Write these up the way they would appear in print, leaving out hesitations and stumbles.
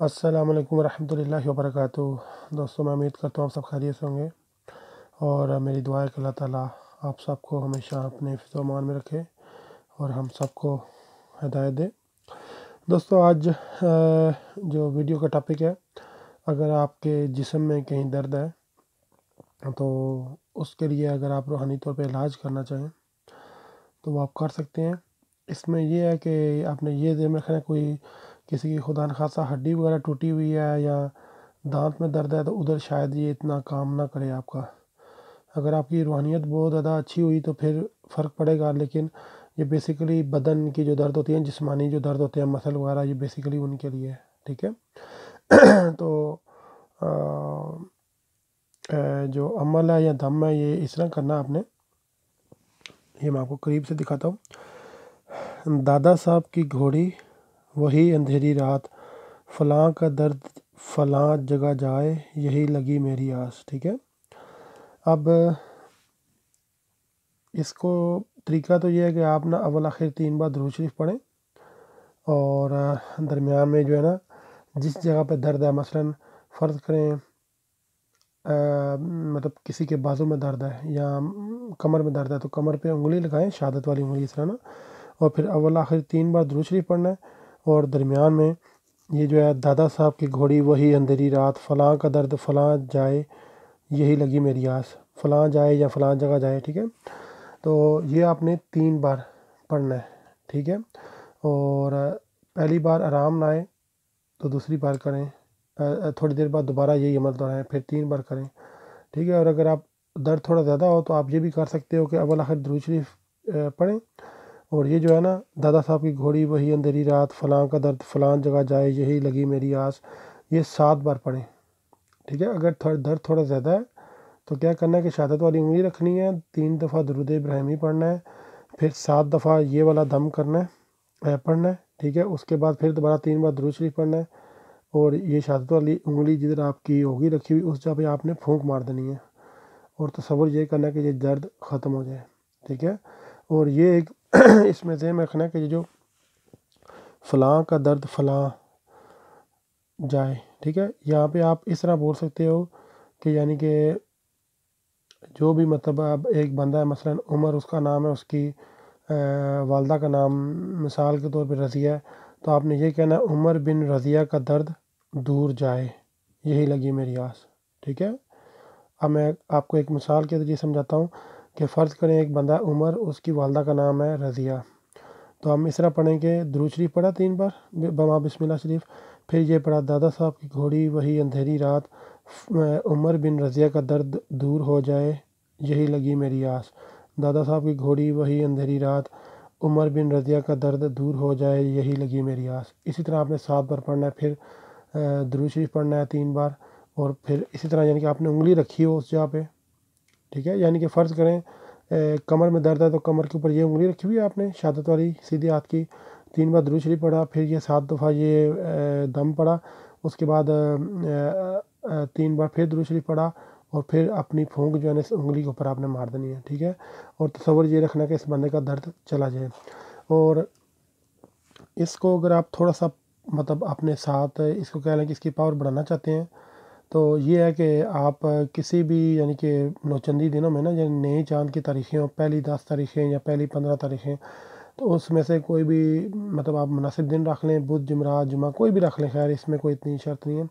السلام علیکم ورحمۃ اللہ وبرکاتہ۔ دوستوں، میں امید کرتا ہوں آپ سب خیریت سے ہوں گے، اور میری دعا ہے کہ اللہ تعالیٰ آپ سب کو ہمیشہ اپنے حفظ و امان میں رکھے اور ہم سب کو ہدایت دے۔ دوستوں، آج جو ویڈیو کا ٹاپک ہے، اگر آپ کے جسم میں کہیں درد ہے تو اس کے لیے اگر آپ روحانی طور پہ علاج کرنا چاہیں تو وہ آپ کر سکتے ہیں۔ اس میں یہ ہے کہ آپ نے یہ ذہن میں رکھنا ہے، کوئی کسی کی خدا نخواستہ ہڈی وغیرہ ٹوٹی ہوئی ہے یا دانت میں درد ہے تو ادھر شاید یہ اتنا کام نہ کرے آپ کا۔ اگر آپ کی روحانیت بہت زیادہ اچھی ہوئی تو پھر فرق پڑے گا، لیکن یہ بیسیکلی بدن کی جو درد ہوتی ہیں، جسمانی جو درد ہوتے ہیں، مسل وغیرہ، یہ بیسیکلی ان کے لیے ہے، ٹھیک ہے۔ تو جو عمل ہے یا دم ہے، یہ اس طرح کرنا آپ نے، یہ میں آپ کو قریب سے دکھاتا ہوں۔ دادا صاحب کی گھوڑی وہی اندھیری رات، فلاں کا درد فلاں جگہ جائے، یہی لگی میری آس، ٹھیک ہے۔ اب اس کو طریقہ تو یہ ہے کہ آپ نا اول آخر 3 بار درود شریف پڑھیں، اور درمیان میں جو ہے نا جس جگہ پہ درد ہے، مثلاً فرض کریں مطلب کسی کے بازو میں درد ہے یا کمر میں درد ہے تو کمر پہ انگلی لگائیں، شہادت والی انگلی اس طرح نا، اور پھر اول آخر 3 بار درود شریف پڑھنا ہے، اور درمیان میں یہ جو ہے دادا صاحب کی گھوڑی وہی اندھیری رات، فلاں کا درد فلاں جائے، یہی لگی میری آس، فلاں جائے یا فلاں جگہ جائے، ٹھیک ہے۔ تو یہ آپ نے 3 بار پڑھنا ہے، ٹھیک ہے۔ اور پہلی بار آرام نہ آئے تو دوسری بار کریں، تھوڑی دیر بعد دوبارہ یہی عمل دہرائیں، پھر 3 بار کریں، ٹھیک ہے۔ اور اگر آپ درد تھوڑا زیادہ ہو تو آپ یہ بھی کر سکتے ہو کہ اول آخر درود شریف پڑھیں، اور یہ جو ہے نا دادا صاحب کی گھوڑی وہی اندھیری رات، فلاں کا درد فلاں جگہ جائے، یہی لگی میری آس، یہ 7 بار پڑھیں، ٹھیک ہے۔ اگر درد تھوڑا زیادہ ہے تو کیا کرنا ہے کہ شہادت والی انگلی رکھنی ہے، 3 دفعہ درود ابراہیمی پڑھنا ہے، پھر 7 دفعہ یہ والا دم کرنا ہے، پڑھنا ہے، ٹھیک ہے۔ اس کے بعد پھر دوبارہ 3 بار درود شریف پڑھنا ہے، اور یہ شہادت والی انگلی جدھر آپ کی ہوگی رکھی ہوئی اس جگہ پہ آپ نے پھونک مار دینی ہے، اور تصور یہ کرنا ہے کہ یہ درد ختم ہو جائے، ٹھیک ہے۔ اور یہ ایک اس میں ذہن میں رکھنا ہے کہ یہ جو فلاں کا درد فلاں جائے، ٹھیک ہے، یہاں پہ آپ اس طرح بول سکتے ہو کہ یعنی کہ جو بھی مطلب اب ایک بندہ ہے، مثلاً عمر اس کا نام ہے، اس کی والدہ کا نام مثال کے طور پہ رضیہ ہے، تو آپ نے یہ کہنا ہے عمر بن رضیہ کا درد دور جائے، یہی لگی میری آس، ٹھیک ہے۔ اب میں آپ کو ایک مثال کے ذریعے سمجھاتا ہوں کہ فرض کریں ایک بندہ عمر، اس کی والدہ کا نام ہے رضیہ، تو ہم اس طرح پڑھیں کہ درود شریف پڑھا 3 بار بما بسم اللہ شریف، پھر یہ پڑھا دادا صاحب کی گھوڑی وہی اندھیری رات، عمر بن رضیہ کا درد دور ہو جائے، یہی لگی میری آس، دادا صاحب کی گھوڑی وہی اندھیری رات، عمر بن رضیہ کا درد دور ہو جائے، یہی لگی میری آس۔ اسی طرح آپ نے 7 بار پڑھنا ہے، پھر درود شریف پڑھنا ہے 3 بار، اور پھر اسی طرح یعنی کہ آپ نے انگلی رکھی ہو اس جگہ پہ، ٹھیک ہے۔ یعنی کہ فرض کریں کمر میں درد ہے تو کمر کے اوپر یہ انگلی رکھی ہوئی ہے آپ نے شہادت والی سیدھے ہاتھ کی، 3 بار درود شریف پڑھا، پھر یہ 7 دفعہ یہ دم پڑھا، اس کے بعد 3 بار پھر درود شریف پڑھا، اور پھر اپنی پھونک جو ہے نا اس انگلی کے اوپر آپ نے مار دینی ہے، ٹھیک ہے۔ اور تصور یہ رکھنا کہ اس بندے کا درد چلا جائے۔ اور اس کو اگر آپ تھوڑا سا مطلب اپنے ساتھ اس کو کہہ لیں کہ اس کی پاور بڑھانا چاہتے ہیں تو یہ ہے کہ آپ کسی بھی یعنی کہ نوچندی دنوں میں نا، یعنی نئے چاند کی تاریخیں ہوں، پہلی 10 تاریخیں یا پہلی 15 تاریخیں، تو اس میں سے کوئی بھی مطلب آپ مناسب دن رکھ لیں، بدھ جمعرات جمعہ کوئی بھی رکھ لیں، خیر اس میں کوئی اتنی شرط نہیں ہے،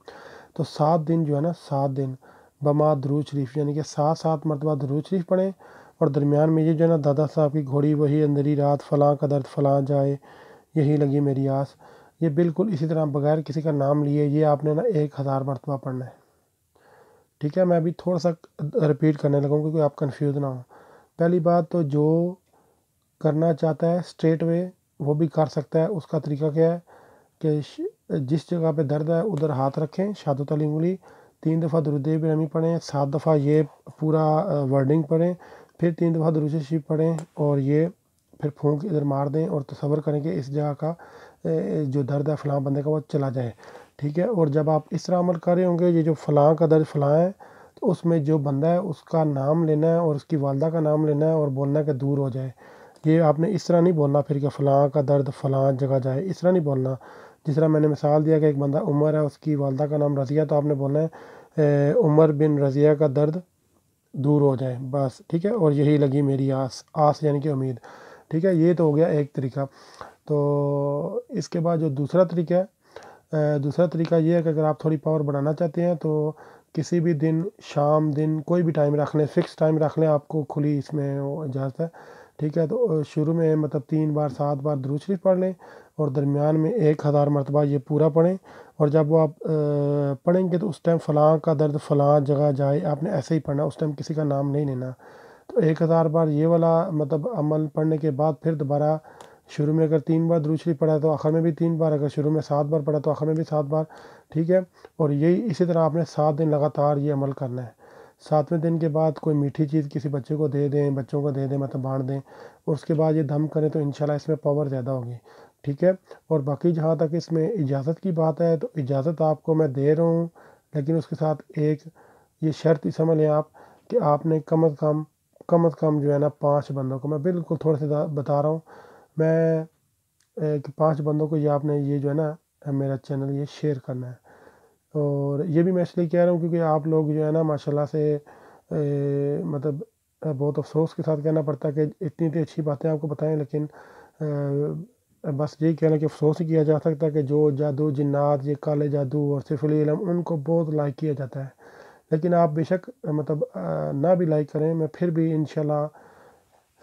تو 7 دن جو ہے نا 7 دن بما درود شریف، یعنی کہ 7 مرتبہ درود شریف پڑھیں، اور درمیان میں یہ جو ہے نا دادا صاحب کی گھوڑی وہی اندھیری رات، فلاں کا درد فلاں جائے، یہی لگی میری آس، یہ بالکل اسی طرح بغیر کسی کا نام لیے یہ آپ نے نا 1000 مرتبہ پڑھنا ہے، ٹھیک ہے۔ میں ابھی تھوڑا سا رپیٹ کرنے لگا ہوں کیونکہ آپ کنفیوز نہ ہوں۔ پہلی بات تو جو کرنا چاہتا ہے اسٹریٹ وے وہ بھی کر سکتا ہے، اس کا طریقہ کیا ہے کہ جس جگہ پہ درد ہے ادھر ہاتھ رکھیں، شہادت والی انگلی، 3 دفعہ درود ابراہیمی پڑھیں، 7 دفعہ یہ پورا ورڈنگ پڑھیں، پھر 3 دفعہ درود شریف پڑھیں، اور یہ پھر پھونک ادھر مار دیں، اور تصور کریں کہ اس جگہ کا جو درد ہے فلاں بندے کا وہ چلا جائے، ٹھیک ہے۔ اور جب آپ اس طرح عمل کر رہے ہوں گے، یہ جو فلاں کا درد فلاں ہے، تو اس میں جو بندہ ہے اس کا نام لینا ہے اور اس کی والدہ کا نام لینا ہے، اور بولنا ہے کہ دور ہو جائے۔ یہ آپ نے اس طرح نہیں بولنا پھر کہ فلاں کا درد فلاں جگہ جائے، اس طرح نہیں بولنا، جس طرح میں نے مثال دیا کہ ایک بندہ عمر ہے، اس کی والدہ کا نام رضیہ، تو آپ نے بولنا ہے عمر بن رضیہ کا درد دور ہو جائے بس، ٹھیک ہے، اور یہی لگی میری آس یعنی کہ امید، ٹھیک ہے۔ یہ تو ہو گیا ایک طریقہ۔ تو اس کے بعد جو دوسرا طریقہ ہے، دوسرا طریقہ یہ ہے کہ اگر آپ تھوڑی پاور بڑھانا چاہتے ہیں تو کسی بھی دن، شام دن، کوئی بھی ٹائم رکھ لیں، فکس ٹائم رکھ لیں، آپ کو کھلی اس میں اجازت ہے، ٹھیک ہے۔ تو شروع میں مطلب 3 بار 7 بار درود شریف پڑھ لیں، اور درمیان میں 1000 مرتبہ یہ پورا پڑھیں، اور جب وہ آپ پڑھیں گے تو اس ٹائم فلاں کا درد فلاں جگہ جائے، آپ نے ایسے ہی پڑھنا، اس ٹائم کسی کا نام نہیں لینا۔ تو 1000 بار یہ والا مطلب عمل پڑھنے کے بعد پھر دوبارہ شروع میں اگر 3 بار درود شریف پڑھا ہے تو آخر میں بھی 3 بار، اگر شروع میں 7 بار پڑھا تو آخر میں بھی 7 بار، ٹھیک ہے۔ اور یہی اسی طرح آپ نے 7 دن لگاتار یہ عمل کرنا ہے۔ 7ویں دن کے بعد کوئی میٹھی چیز کسی بچے کو دے دیں، بچوں کو دے دیں، مطلب بانٹ دیں، اور اس کے بعد یہ دم کریں تو انشاءاللہ اس میں پاور زیادہ ہوگی، ٹھیک ہے۔ اور باقی جہاں تک اس میں اجازت کی بات ہے تو اجازت آپ کو میں دے رہا ہوں، لیکن اس کے ساتھ ایک یہ شرط ہی سمجھ لیں آپ کہ آپ نے کم از کم جو ہے نا 5 بندوں کو، میں بالکل تھوڑے سے بتا رہا ہوں میں کہ 5 بندوں کو یہ آپ نے یہ جو ہے نا میرا چینل یہ شیئر کرنا ہے۔ اور یہ بھی میں اس لیے کہہ رہا ہوں کیونکہ آپ لوگ جو ہے نا ماشاءاللہ سے مطلب بہت افسوس کے ساتھ کہنا پڑتا ہے کہ اتنی اچھی باتیں آپ کو بتائیں، لیکن بس یہی کہنا کہ افسوس ہی کیا جا سکتا ہے کہ جو جادو جنات، یہ کالے جادو اور صرف العلم، ان کو بہت لائک کیا جاتا ہے، لیکن آپ بے شک مطلب نہ بھی لائک کریں، میں پھر بھی انشاءاللہ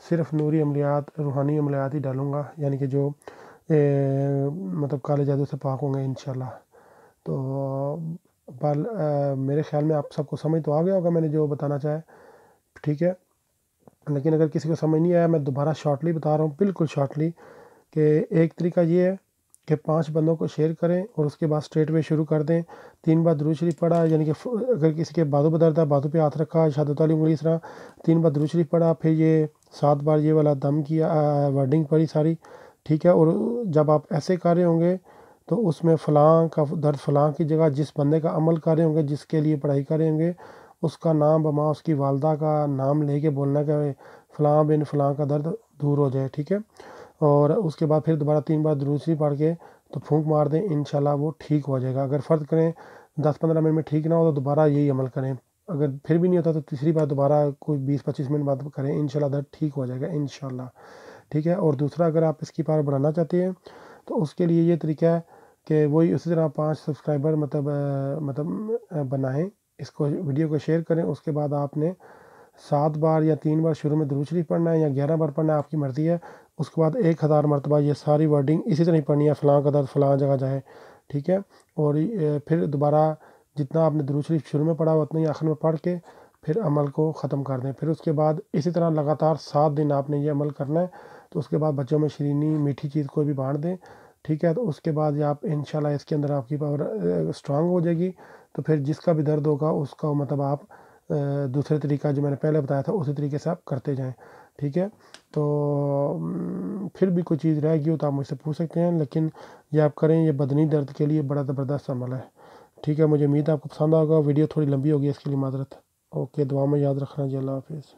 صرف نوری عملیات، روحانی عملیات ہی ڈالوں گا، یعنی کہ جو مطلب کالے جادو سے پاک ہوں گے انشاءاللہ۔ تو میرے خیال میں آپ سب کو سمجھ تو آ گیا ہوگا میں نے جو بتانا چاہے، ٹھیک ہے۔ لیکن اگر کسی کو سمجھ نہیں آیا، میں دوبارہ شارٹلی بتا رہا ہوں، بالکل شارٹلی، کہ ایک طریقہ یہ ہے کہ 5 بندوں کو شیئر کریں اور اس کے بعد اسٹریٹ وے شروع کر دیں۔ 3 بار درود شریف پڑھا، یعنی کہ اگر کسی کے بازو پہ درد ہے، بازو پہ ہاتھ رکھا، شہادت والی انگلی اس طرح 3 بار درود شریف پڑھا، پھر یہ 7 بار یہ والا دم کیا، ورڈنگ پڑھی ساری، ٹھیک ہے۔ اور جب آپ ایسے کر رہے ہوں گے تو اس میں فلاں کا درد فلاں کی جگہ، جس بندے کا عمل کر رہے ہوں گے، جس کے لیے پڑھائی کر رہے ہوں گے، اس کا نام بما اس کی والدہ کا نام لے کے بولنا کہ فلاں بن فلاں کا درد دور ہو جائے، ٹھیک ہے۔ اور اس کے بعد پھر دوبارہ 3 بار درود شریف پڑھ کے تو پھونک مار دیں، انشاءاللہ وہ ٹھیک ہو جائے گا۔ اگر فرض کریں 10-15 منٹ میں ٹھیک نہ ہو تو دوبارہ یہی عمل کریں، اگر پھر بھی نہیں ہوتا تو تیسری بار دوبارہ کوئی 20-25 منٹ بعد کریں، انشاءاللہ درد ٹھیک ہو جائے گا انشاءاللہ، ٹھیک ہے۔ اور دوسرا اگر آپ اس کی پاور بڑھانا چاہتے ہیں تو اس کے لیے یہ طریقہ ہے کہ وہی اسی طرح 5 سبسکرائبر مطلب بنائیں، اس کو ویڈیو کو شیئر کریں، اس کے بعد آپ نے 7 بار یا 3 بار شروع میں درود شریف پڑھنا ہے یا 11 بار پڑھنا ہے، آپ کی مرضی ہے۔ اس کے بعد 1000 مرتبہ یہ ساری ورڈنگ اسی طرح ہی پڑھنی ہے، فلاں کا درد فلاں جگہ جائے، ٹھیک ہے۔ اور پھر دوبارہ جتنا آپ نے درود شریف شروع میں پڑھا اتنا ہی آخر میں پڑھ کے پھر عمل کو ختم کر دیں۔ پھر اس کے بعد اسی طرح لگاتار 7 دن آپ نے یہ عمل کرنا ہے، تو اس کے بعد بچوں میں شیرینی میٹھی چیز کوئی بھی بانٹ دیں، ٹھیک ہے۔ تو اس کے بعد آپ انشاءاللہ اس کے اندر آپ کی پاور اسٹرانگ ہو جائے گی، تو پھر جس کا بھی درد ہوگا اس کا مطلب آپ دوسرے طریقہ جو میں نے پہلے بتایا تھا اسی طریقے سے آپ کرتے جائیں، ٹھیک ہے۔ تو پھر بھی کوئی چیز رہ گئی ہو تو آپ مجھ سے پوچھ سکتے ہیں، لیکن یہ آپ کریں، یہ بدنی درد کے لیے بڑا زبردست عمل ہے، ٹھیک ہے۔ مجھے امید ہے آپ کو پسند آگا، ویڈیو تھوڑی لمبی ہوگی، اس کے لیے معذرت۔ اوکے، دعا میں یاد رکھنا جی، اللہ حافظ۔